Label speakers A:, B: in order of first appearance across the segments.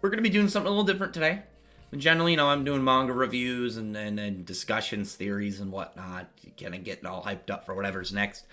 A: we're going to be doing something a little different today. Generally, I'm doing manga reviews and discussions, theories, and whatnot. Kind of getting all hyped up for whatever's next.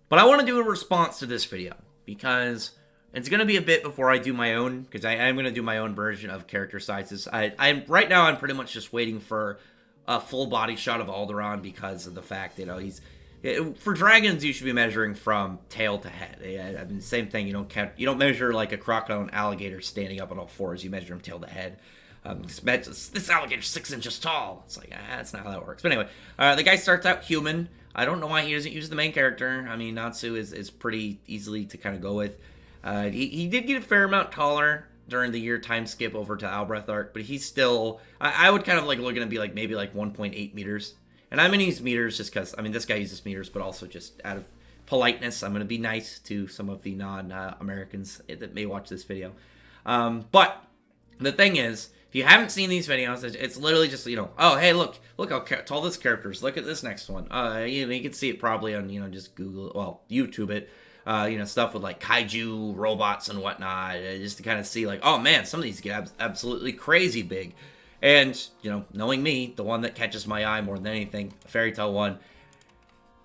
A: But I want to do a response to this video because it's going to be a bit before I do my own, because I am going to do my own version of character sizes. Right now I'm pretty much just waiting for a full body shot of Alderaan because of the fact that for dragons you should be measuring from tail to head. I mean, same thing. You don't measure like a crocodile and alligator standing up on all fours. You measure them tail to head. This alligator's 6 inches tall. It's like, that's not how that works. But anyway, the guy starts out human. I don't know why he doesn't use the main character. I mean, Natsu is pretty easily to kind of go with. He did get a fair amount taller during the year time skip over to Albrecht arc, but he's still, I would kind of like looking to be like maybe like 1.8 meters. And I'm going to use meters just because, I mean, this guy uses meters, but also just out of politeness, I'm going to be nice to some of the non-Americans that may watch this video. But the thing is, if you haven't seen these videos, it's literally just, oh, hey, look how tall this character is. Look at this next one. You can see it probably on, just Google, well, YouTube it. Stuff with like kaiju robots and whatnot, just to kind of see like, oh man, some of these get absolutely crazy big. And, knowing me, the one that catches my eye more than anything, the fairy tale one.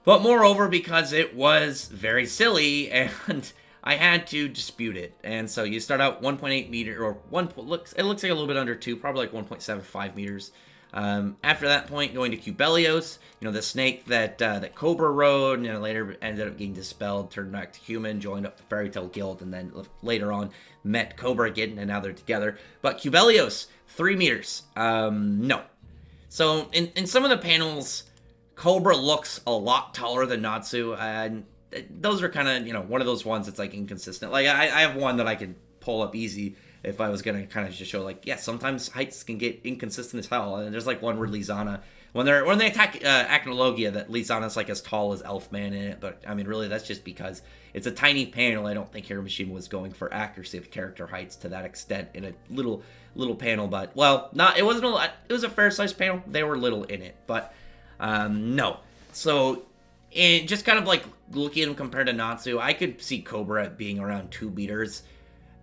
A: But moreover, because it was very silly and I had to dispute it. And so you start out 1.8 meter, or it looks like a little bit under 2, probably like 1.75 meters. After that point, going to Cubelios, the snake that Cobra rode, and later ended up getting dispelled, turned back to human, joined up the Fairy Tale Guild, and then later on met Cobra again, and now they're together. But Cubelios, 3 meters. No. So in some of the panels, Cobra looks a lot taller than Natsu, and those are kind of, one of those ones that's like inconsistent. Like I have one that I could pull up easy if I was going to kind of just show, like, yeah, sometimes heights can get inconsistent as hell. And there's like one where Lizana, when they attack Acnologia, that Lizana's like as tall as Elfman in it. But I mean, really, that's just because it's a tiny panel. I don't think Hiroshima was going for accuracy of character heights to that extent in a little panel. But, well, it wasn't a lot. It was a fair sized panel. They were little in it, but no. So just kind of like looking at him compared to Natsu, I could see Cobra being around 2 meters.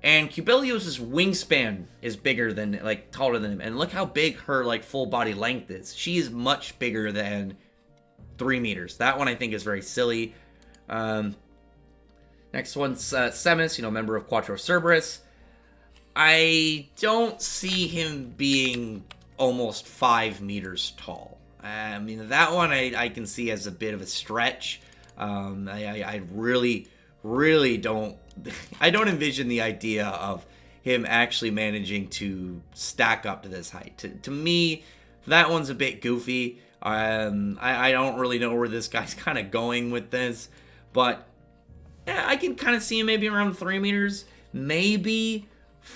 A: And Cubelios' wingspan is bigger than, like, taller than him. And look how big her, like, full body length is. She is much bigger than 3 meters. That one I think is very silly. Next one's Semis, member of Quattro Cerberus. I don't see him being almost 5 meters tall. I mean, that one I can see as a bit of a stretch. I really don't. I don't envision the idea of him actually managing to stack up to this height. To me, that one's a bit goofy. I don't really know where this guy's kind of going with this, but yeah, I can kind of see him maybe around 3 meters, maybe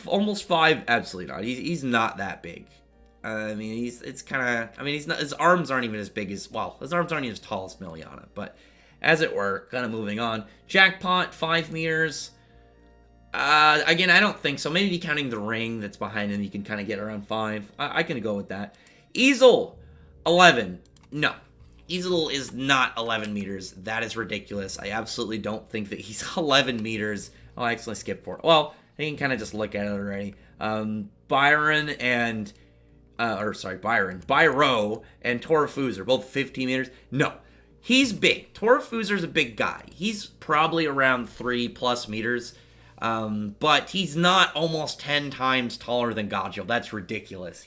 A: almost 5. Absolutely not. He's not that big. I mean, it's kind of. I mean, he's not. His arms aren't even as big as. Well, his arms aren't even as tall as Miliana, but. As it were, kind of moving on. Jackpot, 5 meters. Again, I don't think so. Maybe counting the ring that's behind him, you can kind of get around 5. I can go with that. Easel, 11. No. Easel is not 11 meters. That is ridiculous. I absolutely don't think that he's 11 meters. Oh, I actually skipped 4. Well, you can kind of just look at it already. Byron and... Byro and Torafuz are both 15 meters. No. He's big. Torafuzer's a big guy. He's probably around 3+ meters, but he's not almost 10 times taller than Gajil. That's ridiculous.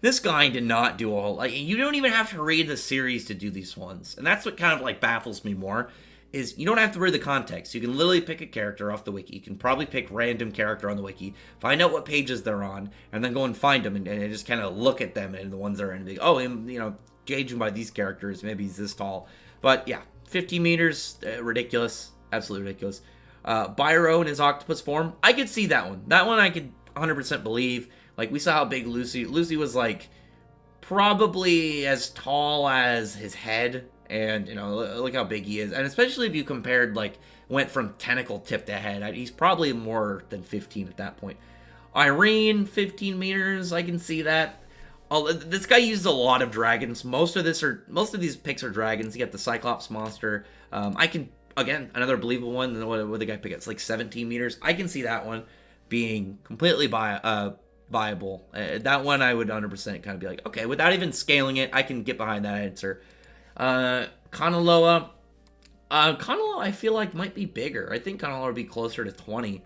A: This guy did not do a whole. Like, you don't even have to read the series to do these ones, and that's what kind of like baffles me more. Is you don't have to read the context. You can literally pick a character off the wiki. You can probably pick random character on the wiki, find out what pages they're on, and then go and find them and just kind of look at them and the ones that are in. Like, oh, gauging by these characters, maybe he's this tall. But yeah, 15 meters, ridiculous, absolutely ridiculous. Byro in his octopus form, I could see that one. That one I could 100% believe. Like, we saw how big Lucy was, like, probably as tall as his head. And, look how big he is. And especially if you compared, like, went from tentacle tip to head, he's probably more than 15 at that point. Irene, 15 meters, I can see that. Oh, this guy uses a lot of dragons. Most of these picks are dragons. You got the Cyclops monster. I can, again, another believable one. What the guy pick? It's like 17 meters. I can see that one being completely viable. That one I would 100% kind of be like, okay, without even scaling it, I can get behind that answer. Kanaloa. Kanaloa, I feel like might be bigger. I think Kanaloa would be closer to 20,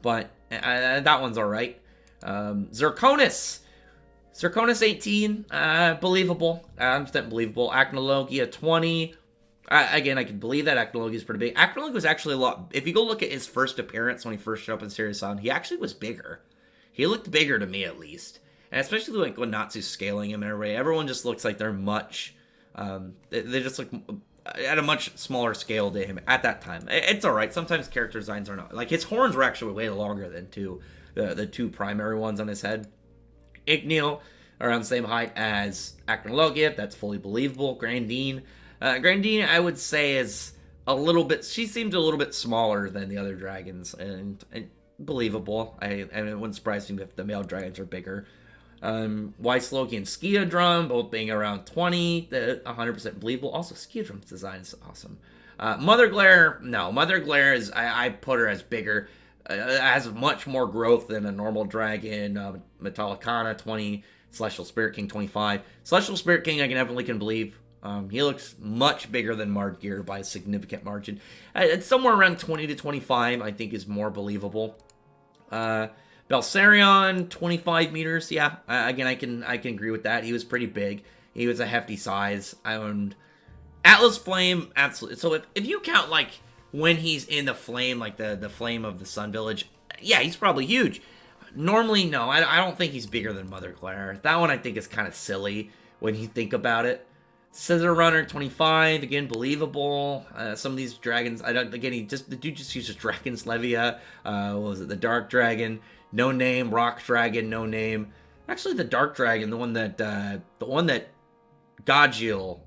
A: but that one's all right. Zirconis. Zirconis 18, believable. 100% believable. Acnologia 20. Again, I can believe that. Acnologia is pretty big. Acnologia was actually a lot. If you go look at his first appearance when he first showed up in Serious Sound, he actually was bigger. He looked bigger to me, at least. And especially like when Natsu's scaling him in a way, everyone just looks like they're much. They just look at a much smaller scale to him at that time. It's all right. Sometimes character designs are not like his horns were actually way longer than the two primary ones on his head. Igneo around the same height as Acnologia. That's fully believable. Grandine. Grandine, I would say, is a little bit. She seems a little bit smaller than the other dragons, and believable. It wouldn't surprise me if the male dragons are bigger. Loki and Skiadrum both being around 20, 100% believable. Also, Skiadrum's design is awesome. Mother Glare, no. Mother Glare is, I put her as bigger. Has much more growth than a normal dragon. Metallicana, 20. Celestial Spirit King, 25. Celestial Spirit King, I definitely can believe. He looks much bigger than Mardgear by a significant margin. It's somewhere around 20 to 25, I think, is more believable. Belsarion, 25 meters. Yeah, again, I can agree with that. He was pretty big. He was a hefty size. Atlas Flame, absolutely. So if you count, like, when he's in the flame, like the flame of the Sun Village, yeah, he's probably huge. Normally, no, I don't think he's bigger than Mother Glare. That one I think is kind of silly when you think about it. Scissor Runner, 25, again, believable. Some of these dragons, the dude just uses Dragon's Levia. What was it, the Dark Dragon, no name, Rock Dragon, no name. Actually, the Dark Dragon, the one that Gajil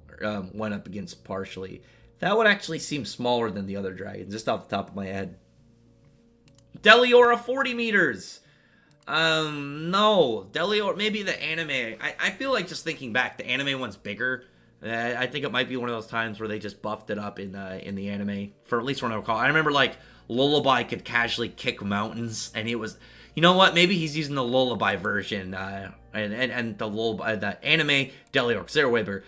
A: went up against partially, that would actually seem smaller than the other dragons, just off the top of my head. Deliora, 40 meters. No, Deliora, maybe the anime. I feel like just thinking back, the anime one's bigger. I think it might be one of those times where they just buffed it up in the anime, for at least what I recall. I remember, like, Lullaby could casually kick mountains, and it was, you know what, maybe he's using the Lullaby version, and the Lullaby, the anime Delior, because they're way bigger.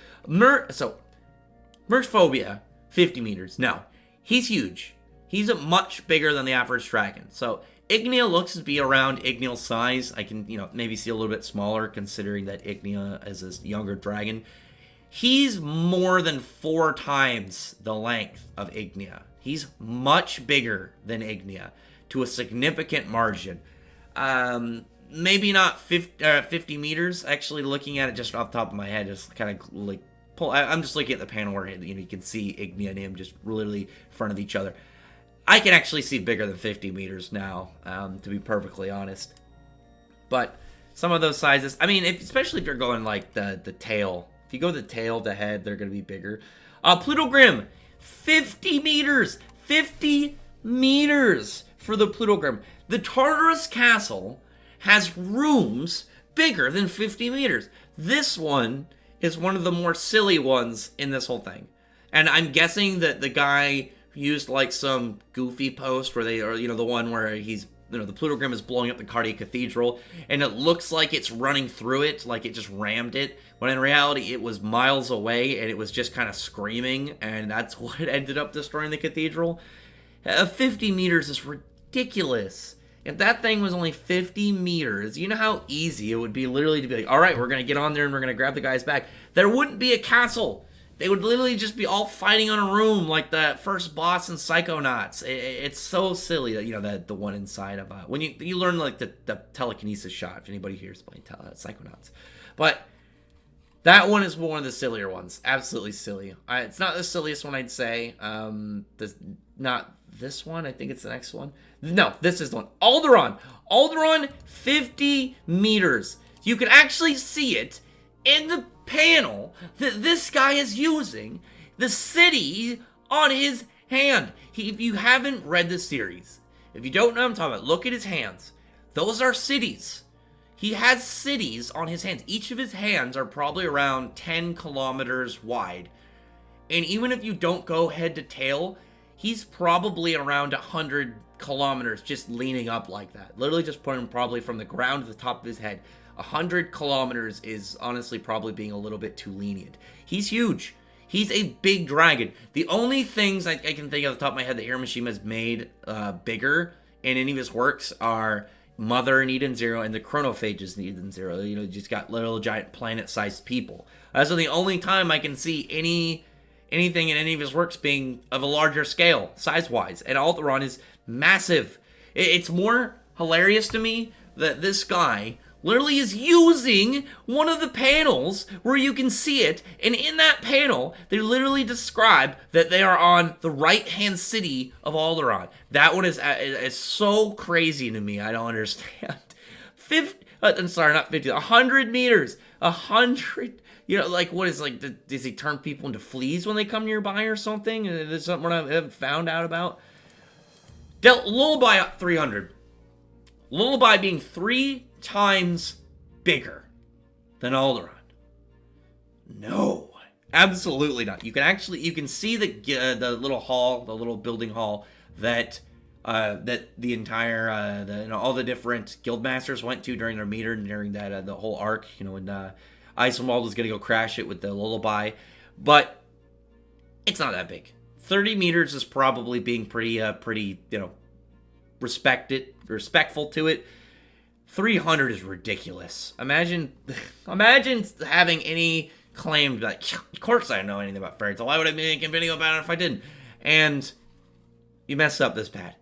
A: Merchphobia, 50 meters. No, he's huge. He's much bigger than the average dragon. So, Ignea looks to be around Igneal's size. I can, maybe see a little bit smaller, considering that Ignea is a younger dragon. He's more than 4 times the length of Ignea. He's much bigger than Ignea to a significant margin. Maybe not 50 meters. Actually, looking at it just off the top of my head, just kind of like I'm just looking at the panel where you can see Ignea and him just literally in front of each other. I can actually see bigger than 50 meters now, to be perfectly honest. But some of those sizes, I mean, especially if you're going like the tail. If you go the tail to head, they're going to be bigger. Plutogrim, 50 meters. 50 meters for the Plutogrim. The Tartarus Castle has rooms bigger than 50 meters. This one is one of the more silly ones in this whole thing. And I'm guessing that the guy used like some goofy post where the one where he's, the Plutogrim is blowing up the Cardia Cathedral, and it looks like it's running through it, like it just rammed it, when in reality it was miles away, and it was just kind of screaming, and that's what ended up destroying the cathedral. 50 meters is ridiculous. If that thing was only 50 meters, you know how easy it would be literally to be like, alright, we're going to get on there and we're going to grab the guys back. There wouldn't be a castle. They would literally just be all fighting on a room like the first boss in Psychonauts. It's so silly that the one inside of when you learn like the telekinesis shot. If anybody here is playing Psychonauts, but that one is one of the sillier ones. Absolutely silly. It's not the silliest one, I'd say. Not this one. I think it's the next one. No, this is the one. Alderaan. Alderaan, 50 meters. You can actually see it in the panel that this guy is using the city on his hand. If you haven't read the series, if you don't know what I'm talking about, look at his hands. Those are cities. He has cities on his hands. Each of his hands are probably around 10 kilometers wide. And even if you don't go head to tail, he's probably around 100 kilometers just leaning up like that. Literally just put him probably from the ground to the top of his head. 100 kilometers is honestly probably being a little bit too lenient. He's huge. He's a big dragon. The only things I can think of off the top of my head that Hiromishima's made bigger in any of his works are Mother in Eden Zero and the Chronophages in Eden Zero. You know, just got little giant planet-sized people. That's the only time I can see anything in any of his works being of a larger scale, size-wise. And Alderaan is massive. It's more hilarious to me that this guy literally is using one of the panels where you can see it, and in that panel, they literally describe that they are on the right-hand city of Alderaan. That one is so crazy to me, I don't understand. 100 meters. 100, you know, like, what is, like, does he turn people into fleas when they come nearby or something? There's something I haven't found out about. Lullaby up 300. Lullaby being 3 times bigger than Alderaan. No, absolutely not. You can see the little hall, the little building hall that the entire all the different guild masters went to during their meter and during that the whole arc. You know, when Isenwald was gonna go crash it with the Lullaby, but it's not that big. 30 meters is probably being pretty respectful to it. 300 is ridiculous. Imagine having any claim, like, of course I know anything about fairy tale. Why would I be making a video about it if I didn't? And you messed up this bad.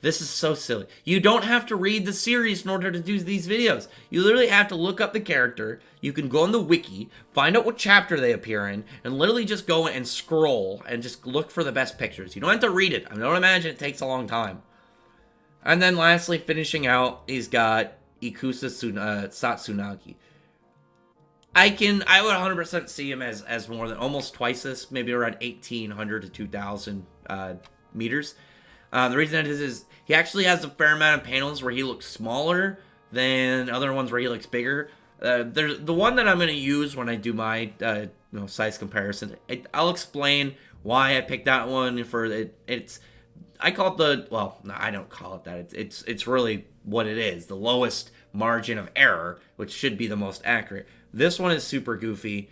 A: This is so silly. You don't have to read the series in order to do these videos. You literally have to look up the character. You can go on the wiki, find out what chapter they appear in, and literally just go and scroll and just look for the best pictures. You don't have to read it. I don't imagine it takes a long time. And then lastly, finishing out, he's got Ikusa Satsunagi. I would 100% see him as more than almost twice this, maybe around 1,800 to 2,000 meters. The reason that is he actually has a fair amount of panels where he looks smaller than other ones where he looks bigger. There's the one that I'm going to use when I do my size comparison. I'll explain why I picked that one for it. I call it no, I don't call it that. It's really what it is, the lowest margin of error, which should be the most accurate. This one is super goofy.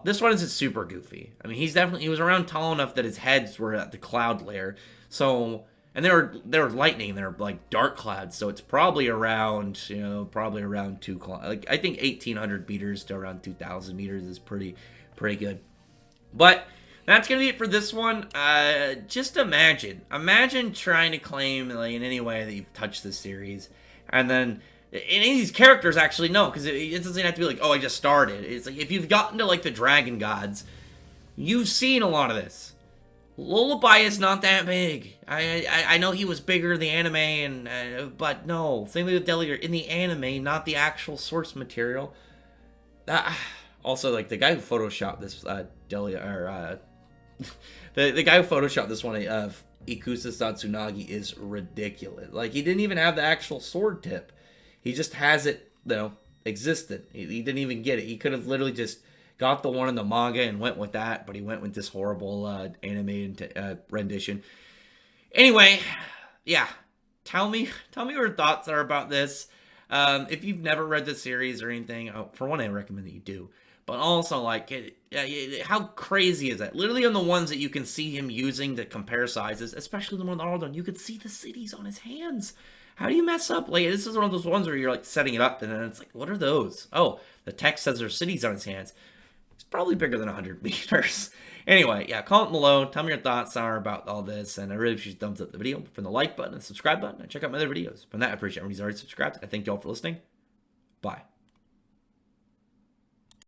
A: This one isn't super goofy. I mean, he was around tall enough that his heads were at the cloud layer. So, and they were lightning, they're like dark clouds. So it's probably around 2 like I think 1,800 meters to around 2,000 meters is pretty good. But that's gonna be it for this one. Just imagine trying to claim like in any way that you've touched this series, and then any of these characters actually know, because it doesn't have to be like, oh, I just started. It's like if you've gotten to like the Dragon Gods, you've seen a lot of this. Lullaby is not that big. I know he was bigger in the anime, but no. Same with Delia in the anime, not the actual source material. Also, like the guy who photoshopped this Delia or the guy who photoshopped this one of Ikusa Satsunagi is ridiculous. Like he didn't even have the actual sword tip. He just has it, existed. He didn't even get it. He could have literally just got the one in the manga and went with that, but he went with this horrible animated rendition. Anyway, yeah. Tell me what your thoughts are about this. If you've never read the series or anything, for one, I recommend that you do. But also, like, how crazy is that? Literally on the ones that you can see him using to compare sizes, especially the one with Alderaan, you can see the cities on his hands. How do you mess up? Like, this is one of those ones where you're, like, setting it up, and then it's like, what are those? Oh, the text says there's cities on his hands. It's probably bigger than 100 meters. Anyway, yeah, comment below. Tell me your thoughts are about all this, and I really appreciate you thumbs up the video, from the like button and subscribe button, and check out my other videos. From that, I appreciate everybody's already subscribed. I thank you all for listening. Bye.